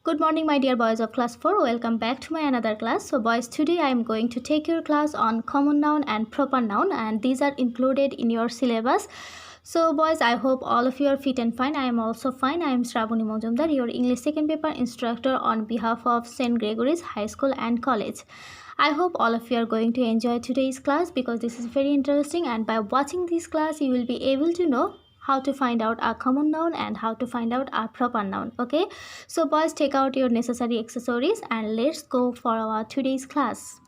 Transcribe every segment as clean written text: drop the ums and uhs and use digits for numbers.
Good morning, my dear boys of class 4. Welcome back to my another class. So boys, today I am going to take your class on common noun and proper noun, and these are included in your syllabus. So boys, I hope all of you are fit and fine. I am also fine. I am Shravani Majumdar, your English second paper instructor on behalf of St. Gregory's High School and College. I hope all of you are going to enjoy today's class because this is very interesting, and by watching this class you will be able to know how to find out a common noun and how to find out a proper noun. Okay, so boys, take out your necessary accessories and let's go for our today's class.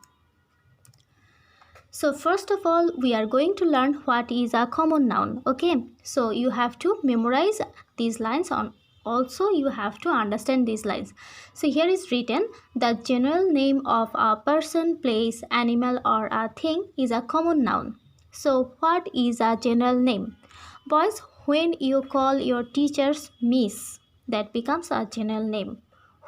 So first of all, we are going to learn what is a common noun. Okay, so you have to memorize these lines on. Also, you have to understand these lines. So here is written, the general name of a person, place, animal or a thing is a common noun. So what is a general name? Boys, when you call your teachers Miss, that becomes a general name.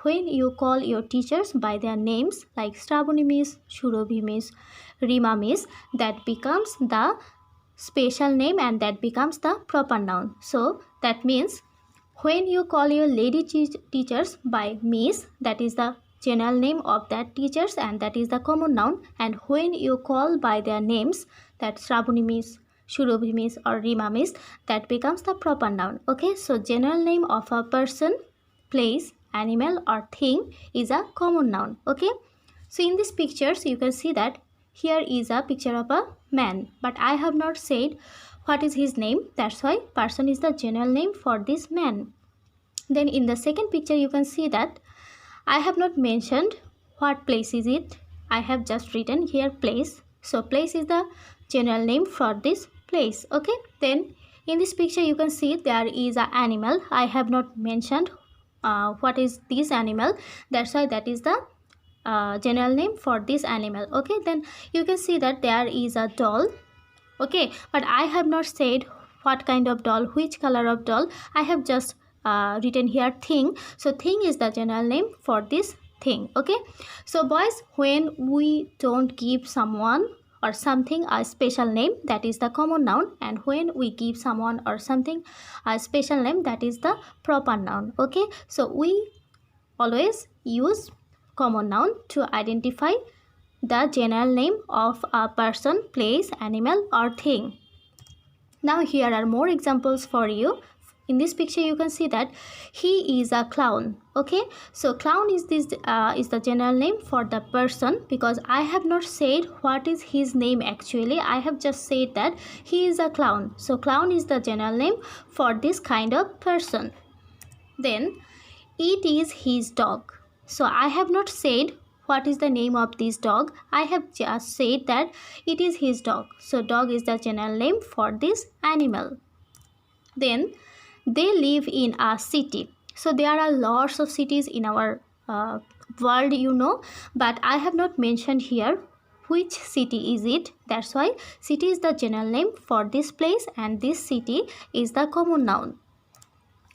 When you call your teachers by their names like Shravani Miss, Surabhi Miss, Rima Miss, that becomes the special name and that becomes the proper noun. So that means when you call your lady teachers by Miss, that is the general name of that teachers and that is the common noun. And when you call by their names, that Shravani Miss, Surabhi Miss or Rima Miss, that becomes the proper noun. Okay, so general name of a person, place, animal or thing is a common noun. Okay, so in these pictures you can see that here is a picture of a man, but I have not said what is his name. That's why person is the general name for this man. Then in the second picture you can see that I have not mentioned what place is it. I have just written here place. So place is the general name for this place. Okay, then in this picture you can see there is an animal. I have not mentioned what is this animal. That's why that is the general name for this animal. Okay, then you can see that there is a doll. Okay, but I have not said what kind of doll, which color of doll. I have just written here thing. So thing is the general name for this thing. Okay, so boys, when we don't give someone or something a special name, that is the common noun, and when we give someone or something a special name, that is the proper noun. Okay, so we always use common noun to identify the general name of a person, place, animal or thing. Now here are more examples for you. In this picture you can see that he is a clown. Okay, so clown is the general name for the person, because I have not said what is his name actually. I have just said that he is a clown. So clown is the general name for this kind of person. Then it is his dog. So I have not said what is the name of this dog. I have just said that it is his dog. So dog is the general name for this animal. Then they live in a city. So there are lots of cities in our world, you know, but I have not mentioned here which city is it. That's why city is the general name for this place and this city is the common noun.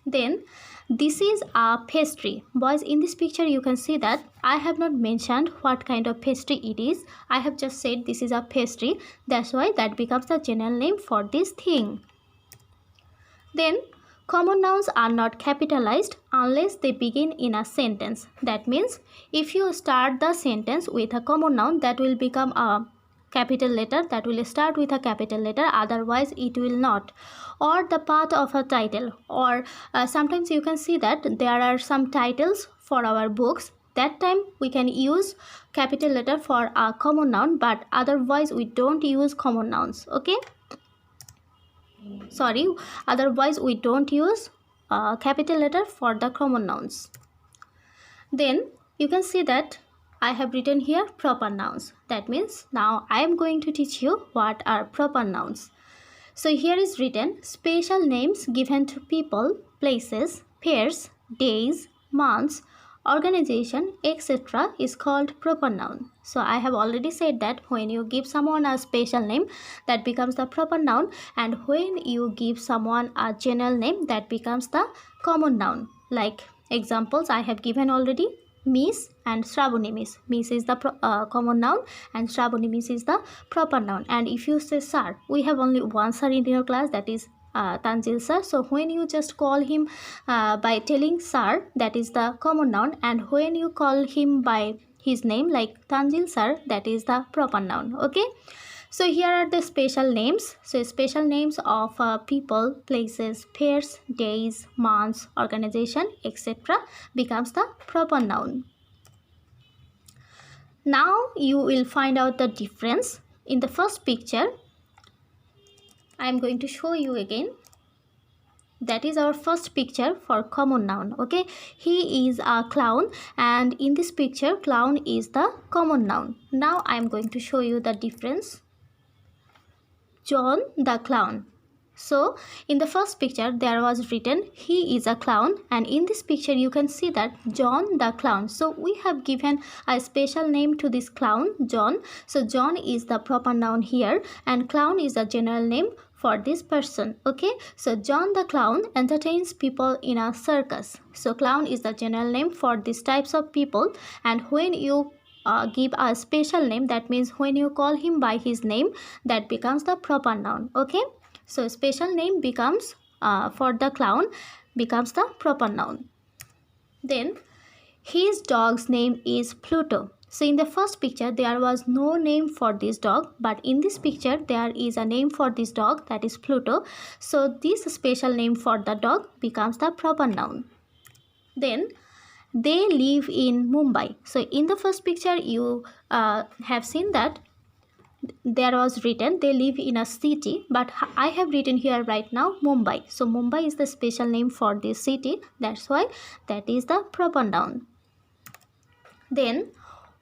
Then this is a pastry. Boys, in this picture you can see that I have not mentioned what kind of pastry it is. I have just said this is a pastry. That's why that becomes the general name for this thing. Then common nouns are not capitalized unless they begin in a sentence. That means if you start the sentence with a common noun, that will become a capital letter, that will start with a capital letter, otherwise it will not. Or the part of a title, or sometimes you can see that there are some titles for our books. That time we can use capital letter for a common noun, but otherwise we don't use common nouns. Okay, sorry, otherwise we don't use capital letter for the common nouns. Then you can see that I have written here proper nouns. That means now I am going to teach you what are proper nouns. So here is written, special names given to people, places, pairs, days, months, organization, etc. is called proper noun. So I have already said that when you give someone a special name, that becomes the proper noun, and when you give someone a general name, that becomes the common noun. Like examples I have given already, Miss and Shravani Miss. Miss is the common noun and Shravani Miss is the proper noun. And if you say sir, we have only one sir in your class, that is Tanzil sir. So when you just call him by telling sir, that is the common noun, and when you call him by his name like Tanzil sir, that is the proper noun. Okay. So here are the special names. So special names of people, places, fairs, days, months, organization, etc. becomes the proper noun. Now you will find out the difference. In the first picture, I am going to show you again. That is our first picture for common noun. Okay, he is a clown, and in this picture clown is the common noun. Now I am going to show you the difference. John the clown. So in the first picture there was written he is a clown, and in this picture you can see that John the clown. So we have given a special name to this clown, John. So John is the proper noun here, and clown is a general name for this person. Okay, so John the clown entertains people in a circus. So clown is the general name for these types of people, and when you give a special name, that means when you call him by his name, that becomes the proper noun. Okay, so special name becomes for the clown becomes the proper noun. Then his dog's name is Pluto. So in the first picture there was no name for this dog, but in this picture there is a name for this dog, that is Pluto. So this special name for the dog becomes the proper noun. Then they live in Mumbai. So in the first picture you have seen that there was written they live in a city, but I have written here right now Mumbai. So Mumbai is the special name for this city, that's why that is the proper noun. Then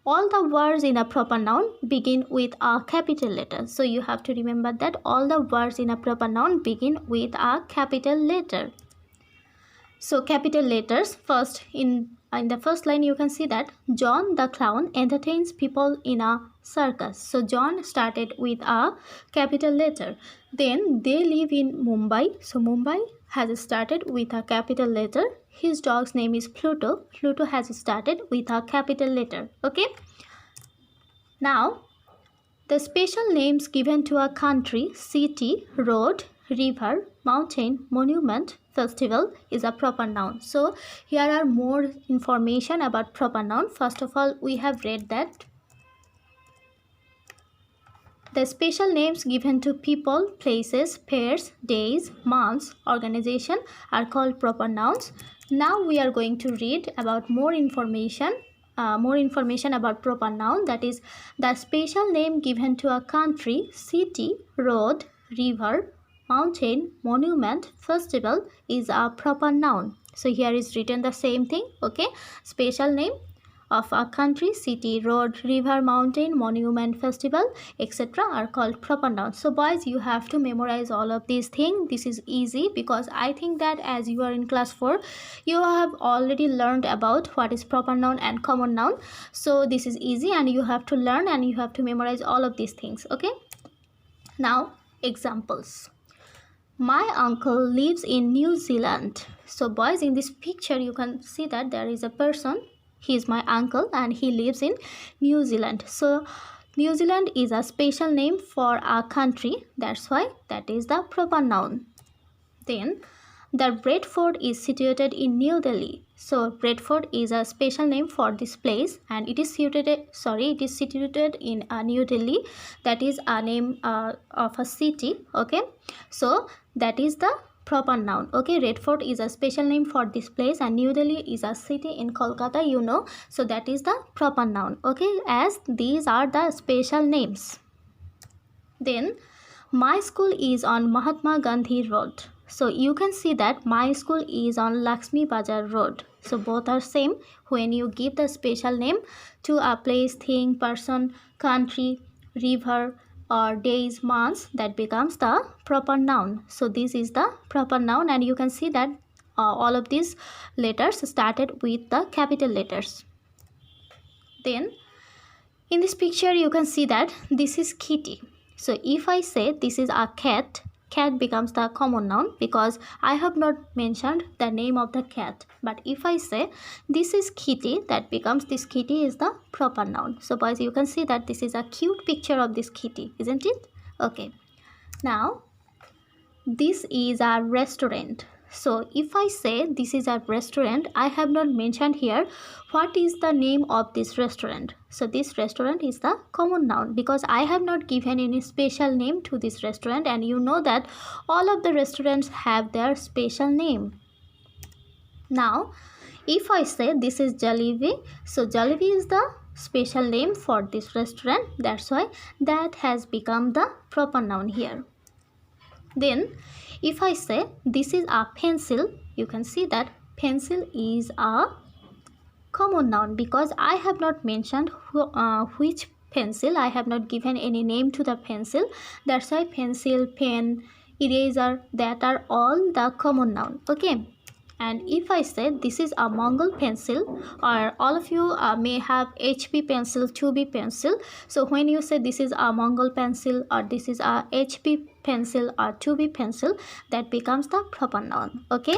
all the words in a proper noun begin with a capital letter. So you have to remember that all the words in a proper noun begin with a capital letter. So capital letters, first in the first line you can see that John the clown entertains people in a circus. So John started with a capital letter. Then they live in Mumbai. So Mumbai has started with a capital letter. His dog's name is Pluto. Pluto has started with a capital letter. Okay. Now the special names given to a country, city, road, river, mountain, monument, festival is a proper noun. So here are more information about proper noun. First of all, we have read that the special names given to people, places, pairs, days, months, organization are called proper nouns. Now we are going to read about more information about proper noun, that is the special name given to a country, city, road, river, mountain, monument, festival is a proper noun. So here is written the same thing. Okay, special name of a country, city, road, river, mountain, monument, festival, etc. are called proper nouns. So boys, you have to memorize all of these things. This is easy because I think that as you are in class 4, you have already learned about what is proper noun and common noun. So this is easy and you have to learn and you have to memorize all of these things. Okay, now examples. My uncle lives in New Zealand. So boys, in this picture you can see that there is a person. He is my uncle and he lives in New Zealand. So New Zealand is a special name for a country. That's why that is the proper noun. Then the Bradford is situated in New Delhi. So Bradford is a special name for this place and it is situated in New Delhi. That is a name of a city. Okay, so that is the proper noun. Okay, Redford is a special name for this place and New Delhi is a city in Kolkata, you know. So that is the proper noun. Okay, as these are the special names. Then my school is on Mahatma Gandhi Road. So you can see that my school is on Lakshmi Bazar Road. So both are same. When you give the special name to a place, thing, person, country, river, or days, months, that becomes the proper noun. So this is the proper noun and you can see that all of these letters started with the capital letters. Then in this picture you can see that this is kitty. So if I say this is a cat, cat becomes the common noun because I have not mentioned the name of the cat. But if I say this is kitty, that becomes this kitty is the proper noun. So boys, you can see that this is a cute picture of this kitty, isn't it? Okay. Now this is a restaurant. So if I say this is a restaurant, I have not mentioned here what is the name of this restaurant. So this restaurant is the common noun because I have not given any special name to this restaurant, and you know that all of the restaurants have their special name. Now if I say this is Jalebi, so Jalebi is the special name for this restaurant, that's why that has become the proper noun here. Then if I say this is a pencil, you can see that pencil is a common noun because I have not mentioned which pencil. I have not given any name to the pencil. That's why pencil, pen, eraser, that are all the common noun. Okay. And if I say this is a Mongol pencil, or all of you may have HB pencil, 2B pencil. So when you say this is a Mongol pencil or this is a HB pencil or 2B pencil, that becomes the proper noun. Okay.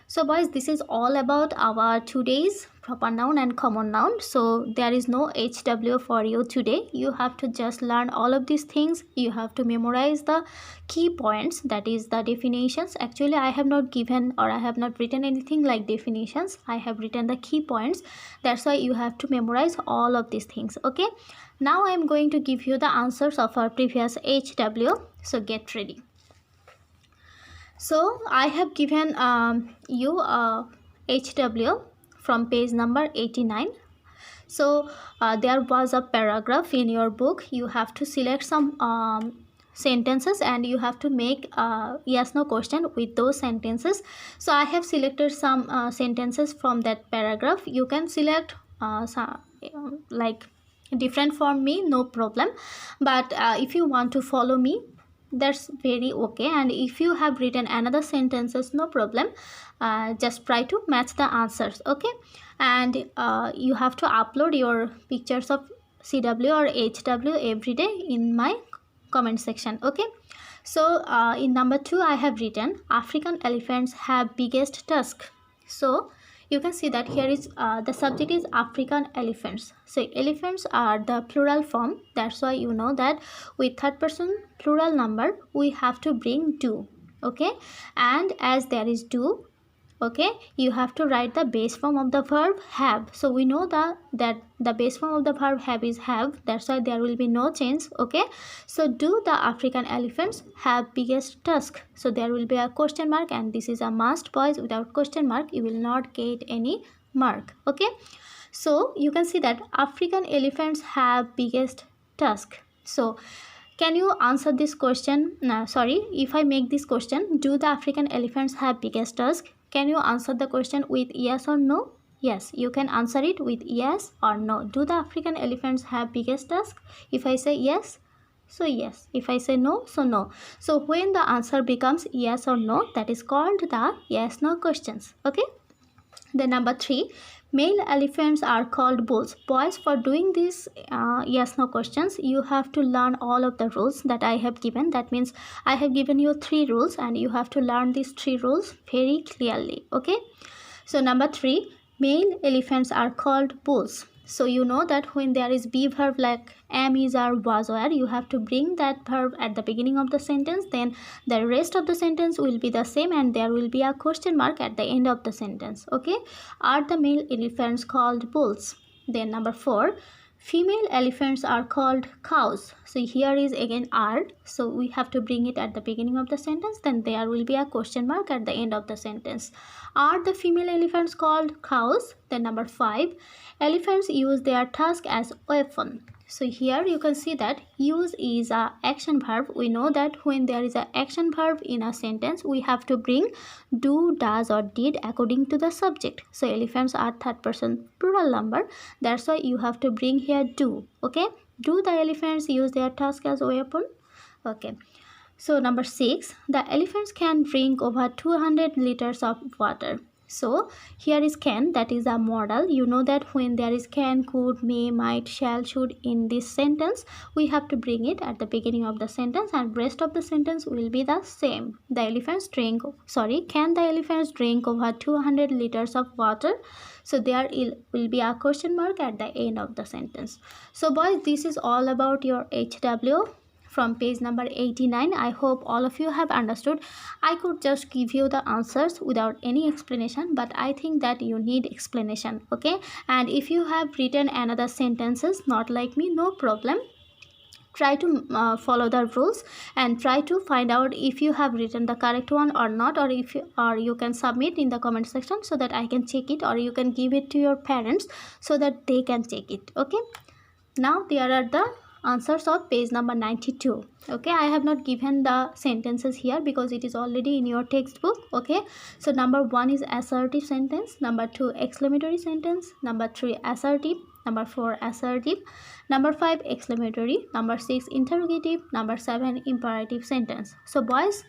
So boys, this is all about our today's proper noun and common noun. So there is no HW for you today. You have to just learn all of these things. You have to memorize the key points, that is the definitions. Actually, I have not given or I have not written anything like definitions. I have written the key points. That's why you have to memorize all of these things. Okay. Now I am going to give you the answers of our previous HW. So get ready. So I have given you HW from page number 89. So there was a paragraph in your book. You have to select some sentences and you have to make yes no question with those sentences. So I have selected some sentences from that paragraph. You can select some, like different from me, no problem. But if you want to follow me, that's very okay. And if you have written another sentences, no problem, just try to match the answers. Okay. And you have to upload your pictures of CW or HW every day in my comment section. Okay. So in number 2 I have written African elephants have biggest tusk. So you can see that here is the subject is African elephants. So elephants are the plural form. That's why you know that with third person plural number we have to bring do. Okay. And as there is do, okay, you have to write the base form of the verb have. So we know that the base form of the verb have is have. That's why there will be no change. Okay. So do the African elephants have biggest tusk? So there will be a question mark, and this is a must, boys. Without question mark you will not get any mark. Okay. So you can see that African elephants have biggest tusk. So can you answer this question? Sorry, if I make this question, do the African elephants have biggest tusk? Can you answer the question with yes or no? Yes, you can answer it with yes or no. Do the African elephants have biggest tusk? If I say yes, so yes. If I say no, so no. So when the answer becomes yes or no, that is called the yes no questions. Okay. Then number 3, male elephants are called bulls. Boys, for doing this yes no questions, you have to learn all of the rules that I have given. That means I have given you 3 rules and you have to learn these 3 rules very clearly. Okay. So number 3, male elephants are called bulls. So you know that when there is be verb like am, is, are, was, were, you have to bring that verb at the beginning of the sentence. Then the rest of the sentence will be the same and there will be a question mark at the end of the sentence. Okay. Are the male elephants called bulls? Then number 4, female elephants are called cows. So here is again are. So we have to bring it at the beginning of the sentence. Then there will be a question mark at the end of the sentence. Are the female elephants called cows? Then number 5, elephants use their tusk as weapon. So here you can see that use is a action verb. We know that when there is an action verb in a sentence, we have to bring do, does or did according to the subject. So elephants are third person plural number. That's why you have to bring here do. Okay. Do the elephants use their tusk as weapon? Okay. So number 6, the elephants can drink over 200 liters of water. So here is can, that is a modal. You know that when there is can, could, may, might, shall, should in this sentence, we have to bring it at the beginning of the sentence and rest of the sentence will be the same. The elephants drink, can the elephants drink over 200 liters of water? So there will be a question mark at the end of the sentence. So boys, this is all about your HW from page number 89. I hope all of you have understood. I could just give you the answers without any explanation, but I think that you need explanation. Okay, and if you have written another sentences not like me, no problem, try to follow the rules and try to find out if you have written the correct one or not, or if you, or you can submit in the comment section so that I can check it, or you can give it to your parents so that they can check it. Okay, now there are the answers of page number 92. Okay, I have not given the sentences here because it is already in your textbook. Okay, so number 1 is assertive sentence, number 2 exclamatory sentence, number 3 assertive, number 4 assertive, number 5 exclamatory, number 6 interrogative, number 7 imperative sentence. So boys,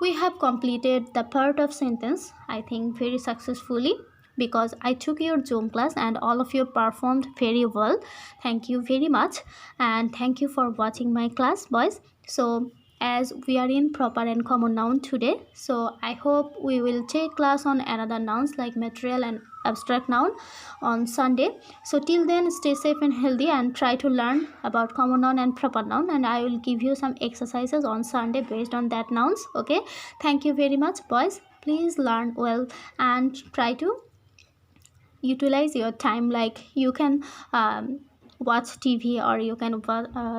we have completed the part of sentence, I think very successfully, because I took your Zoom class and all of you performed very well. Thank you very much, and thank you for watching my class, boys. So as we are in proper and common noun today, so I hope we will take class on another nouns like material and abstract noun on Sunday. So till then, stay safe and healthy and try to learn about common noun and proper noun, and I will give you some exercises on Sunday based on that nouns. Okay, thank you very much, boys. Please learn well and try to utilize your time, like you can watch TV, or you can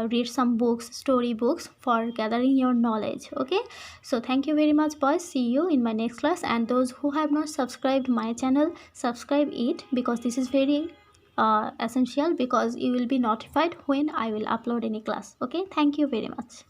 read some books, story books, for gathering your knowledge. Okay, so thank you very much, boys. See you in my next class, and those who have not subscribed my channel, subscribe it, because this is very essential, because you will be notified when I will upload any class. Okay, thank you very much.